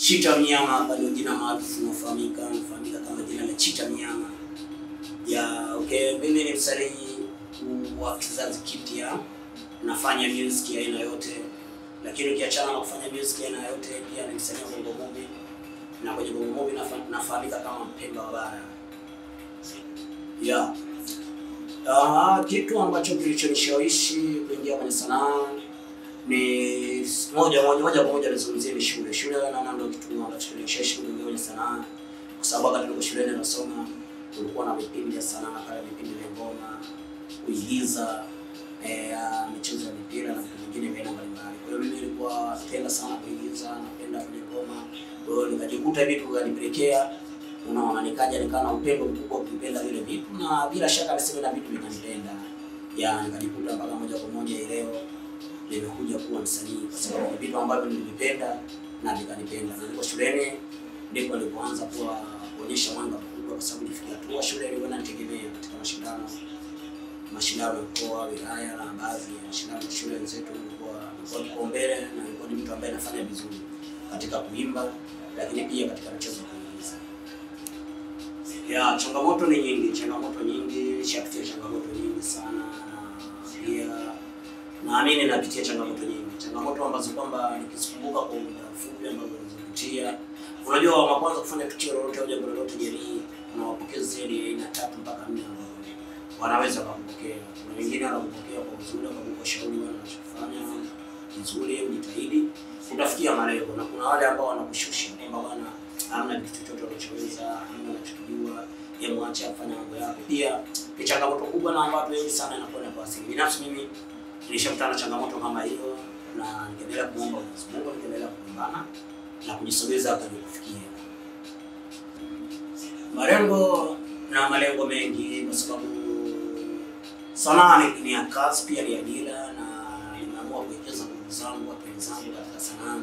Chita Mnyama bado jina maarufu unafahamika kama jina la Chita Mnyama. Okay, mimi ni msanii wa kizazi kipya, nafanya music ya aina yote. Lakini ukiachana na kufanya music ya aina yote, pia ni msanii wa bongo movie. Na kwenye bongo movie nafahamika kama Mpemba wa Bara. Kitu ambacho kilichonishawishi kuingia kwenye sanaa ni moja kwa moja nizungumzie shule. Shule naona ndio kitu ambacho kilinishawishi kuingia kwenye sanaa, kwa sababu wakati nilikuwa shuleni nasoma kulikuwa na vipindi vya sanaa kama vipindi vya ngoma, kuigiza, michezo ya mpira na vitu vingine vya mbalimbali. Kwa hiyo mimi nilikuwa napenda sana kuigiza, napenda kwenye ngoma. Kwa hiyo nikajikuta vitu vinanipelekea, unaona, nikawa upendo mkubwa kupenda vile vitu, na bila shaka niseme na vitu vikanipenda. Nikajikuta mpaka moja kwa moja leo nimekuja kuwa msanii, kwa sababu ni vitu ambavyo nilivipenda na vikanipenda. Na nilikuwa shuleni ndipo nilipoanza kuonyesha mwanga mkubwa, kwa sababu nilifikia hatua shule ilikuwa inanitegemea katika mashindano ya mkoa, wilaya na baadhi ya mashindano ya shule zetu. Nilikuwa kipaumbele na nilikuwa ni mtu ambaye anafanya vizuri katika kuimba, lakini pia katika michezo ya kuigiza. Changamoto ni nyingi, nishapitia changamoto nyingi sana, na pia naamini napitia changamoto nyingi. Changamoto ambazo kwamba nikizikumbuka kwa muda mfupi ambazo nilizopitia. Unajua, wa kwanza kufanya tukio lolote au jambo lolote jamii, kuna wapokezi aina 3 mpaka 4 ambao wanaweza kukupokea. Kuna wengine wanakupokea kwa uzuri, kwa ushauri wanachofanya vizuri, ujitahidi utafikia malengo, na kuna wale ambao wanakushusha kwamba bwana hamna kitu chochote unachoweza, hamna unachokijua, yeye mwache afanye mambo yako. Pia ni changamoto kubwa na watu wengi sana inakuwa kwa asili. Binafsi mimi nilishakutana na changamoto kama hiyo, na nikaendelea kuomba Mungu, nikaendelea kupambana na kujisogeza hapa nilipofikia. Malengo mengi, kwa sababu sanaa ni ya kazi, pia ni ajira, na nimeamua kuwekeza nguvu zangu, akili zangu katika sanaa.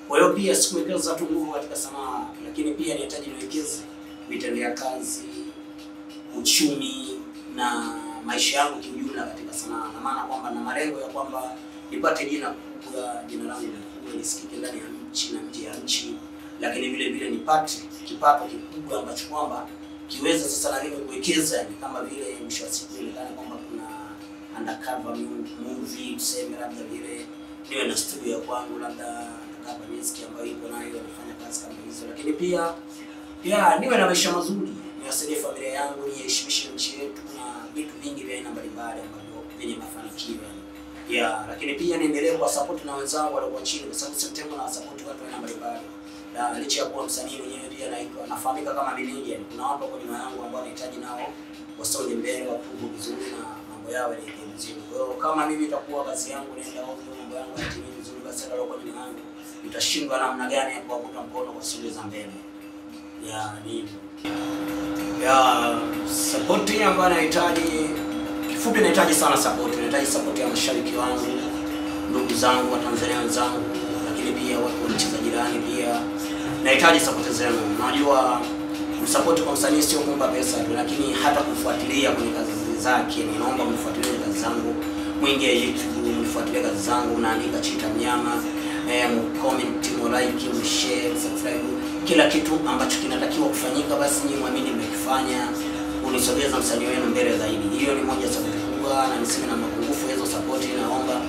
Kwa hiyo pia sikuwekeza tu nguvu katika sanaa, lakini pia nihitaji niwekeze vitendea kazi, uchumi na maisha yangu kiujumla katika sanaa. Na maana kwamba na malengo ya kwamba nipate jina kubwa, jina langu likubwa, lisikike ndani ya nchi na nje ya nchi, lakini vile vile nipate kipato kikubwa ambacho kwamba kiweza sasa na mimi kuwekeza, ni kama vile mwisho wa siku ile kwamba kuna undercover movie, tuseme labda vile niwe na studio ya kwangu, labda undercover music ambayo ipo nayo nafanya kazi kama hizo. Lakini pia niwe na maisha mazuri, niwasaidie familia yangu, niheshimishe nchi yetu na vitu vingi vya aina mbalimbali ambavyo vyenye mafanikio. Lakini pia niendelee kwa support na wenzangu walio chini, kwa sababu September na support watu wa aina mbalimbali. Na licha ya kuwa msanii mwenyewe pia nafahamika kama manager, kuna watu kwa nyuma yangu ambao wanahitaji nao wasonge mbele, wapungu vizuri na mambo yao yaende vizuri. Kwa hiyo kama mimi itakuwa kazi yangu naenda ovyo, mambo yangu hayatimii vizuri, basi hata kwa nyuma yangu nitashindwa namna gani ya kuwavuta mkono kwa kusogeza mbele. Support ambayo nahitaji, kifupi nahitaji sana support. Nahitaji support ya mashabiki wangu, ndugu zangu wa Tanzania wenzangu, lakini pia watu wa nchi za jirani pia nahitaji support zenu. Unajua, support kwa msanii sio kuomba pesa tu, lakini hata kufuatilia kwenye kazi zake. Ninaomba mfuatilie kazi zangu, mwingie YouTube mfuatilie kazi zangu, naandika Chita Mnyama, comment, like, share, subscribe. Kila kitu ambacho kinatakiwa kufanyika basi nyinyi muamini mmekifanya, unisogeza msanii wenu mbele zaidi. Hiyo ni moja support kubwa, na niseme na mapungufu hizo support, naomba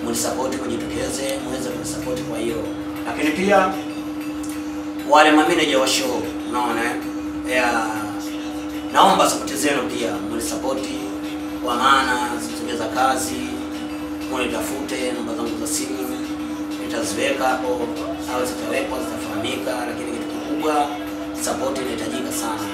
mnisupport, kujitokeze muweze kunisupport kwa hiyo. Lakini pia wale manager wa show, unaona, naomba support zenu pia, mnisupport kwa maana sisogeza kazi, mnitafute, namba zangu za simu nitaziweka hapo au zitawekwa, zitafahamika. Lakini kitu kikubwa, support inahitajika sana.